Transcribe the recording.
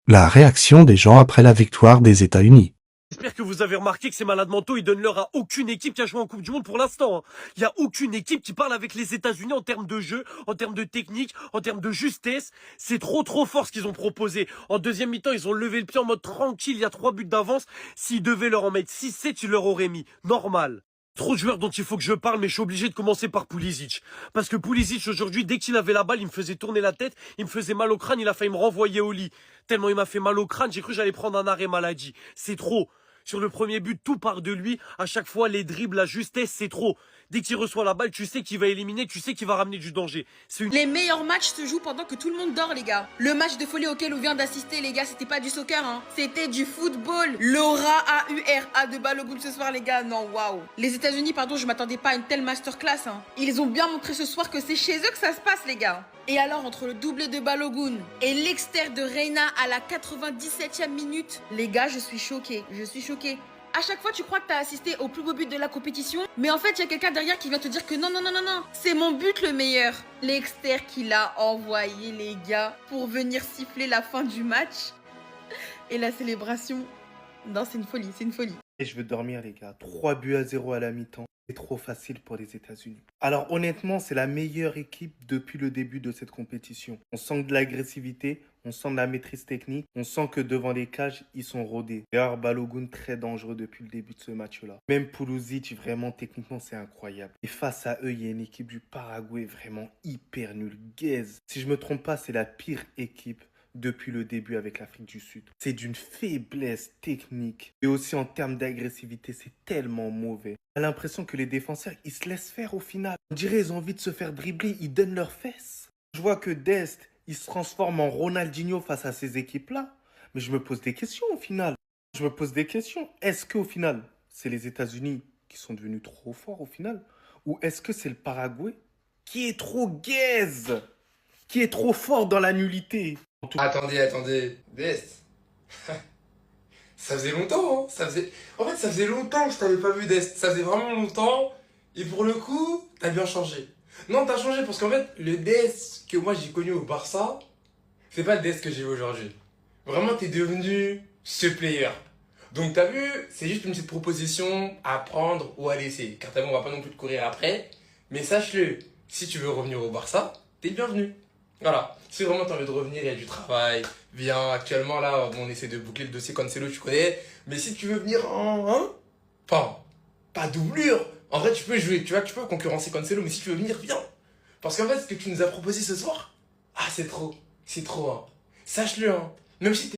La réaction des gens après la victoire des États-Unis. J'espère que vous avez remarqué que ces malades mentaux, ils donnent l'heure à aucune équipe qui a joué en Coupe du Monde pour l'instant. Il n'y a aucune équipe qui parle avec les États-Unis en termes de jeu, en termes de technique, en termes de justesse. C'est trop fort ce qu'ils ont proposé. En deuxième mi-temps, ils ont levé le pied en mode tranquille, il y a 3 buts d'avance. S'ils devaient leur en mettre 6-7, ils leur auraient mis. Normal. Trop de joueurs dont il faut que je parle, mais je suis obligé de commencer par Pulisic. Parce que Pulisic, aujourd'hui, dès qu'il avait la balle, il me faisait tourner la tête, il me faisait mal au crâne, il a failli me renvoyer au lit. Tellement il m'a fait mal au crâne, j'ai cru que j'allais prendre un arrêt maladie. C'est trop. Sur le premier but, tout part de lui. À chaque fois, les dribbles, la justesse, c'est trop. Dès qu'il reçoit la balle, tu sais qu'il va éliminer, tu sais qu'il va ramener du danger. Les meilleurs matchs se jouent pendant que tout le monde dort, les gars. Le match de folie auquel on vient d'assister, les gars, c'était pas du soccer, hein. C'était du football. L'aura AURA de Balogun ce soir, les gars. Non, waouh. Les États-Unis, pardon, je m'attendais pas à une telle masterclass, hein. Ils ont bien montré ce soir que c'est chez eux que ça se passe, les gars. Et alors, entre le doublé de Balogun et l'externe de Reina à la 97e minute, les gars, je suis choquée. Je suis choquée. À chaque fois, tu crois que tu as assisté au plus beau but de la compétition, mais en fait, il y a quelqu'un derrière qui vient te dire que non, c'est mon but le meilleur. L'exter qu'il a envoyé, les gars, pour venir siffler la fin du match. Et la célébration, non, c'est une folie, c'est une folie. Et je veux dormir, les gars. 3 buts à 0 à la mi-temps. C'est trop facile pour les États-Unis. Alors honnêtement, c'est la meilleure équipe depuis le début de cette compétition. On sent de l'agressivité, on sent de la maîtrise technique, on sent que devant les cages, ils sont rodés. D'ailleurs, Balogun très dangereux depuis le début de ce match-là. Même Pulisic, vraiment techniquement, c'est incroyable. Et face à eux, il y a une équipe du Paraguay vraiment hyper nulle. Gaze. Si je me trompe pas, c'est la pire équipe depuis le début avec l'Afrique du Sud. C'est d'une faiblesse technique. Et aussi en termes d'agressivité, c'est tellement mauvais. J'ai l'impression que les défenseurs, ils se laissent faire au final. On dirait qu'ils ont envie de se faire dribbler, ils donnent leurs fesses. Je vois que Dest, il se transforme en Ronaldinho face à ces équipes-là. Mais je me pose des questions au final. Je me pose des questions. Est-ce qu'au final, c'est les États-Unis qui sont devenus trop forts au final? Ou est-ce que c'est le Paraguay qui est trop gaze, qui est trop fort dans la nullité? Attendez, Dest. Ça faisait longtemps, hein. En fait, ça faisait longtemps que je t'avais pas vu, Dest. Ça faisait vraiment longtemps. Et pour le coup, t'as bien changé. Non, t'as changé parce qu'en fait, le Dest que moi j'ai connu au Barça, c'est pas le Dest que j'ai vu aujourd'hui. Vraiment, t'es devenu ce player. Donc t'as vu, c'est juste une petite proposition à prendre ou à laisser. Car t'as vu, on va pas non plus te courir après. Mais sache-le, si tu veux revenir au Barça, t'es le bienvenu. Voilà. Si vraiment t'as envie de revenir, il y a du travail. Viens, actuellement là, on essaie de boucler le dossier Cancelo, tu connais. Mais si tu veux venir en... Hein, pas doublure. En vrai, tu peux jouer, tu vois, tu peux concurrencer Cancelo, mais si tu veux venir, viens. Parce qu'en fait, ce que tu nous as proposé ce soir, ah, c'est trop. C'est trop, hein. Sache-le, hein. Même si t'es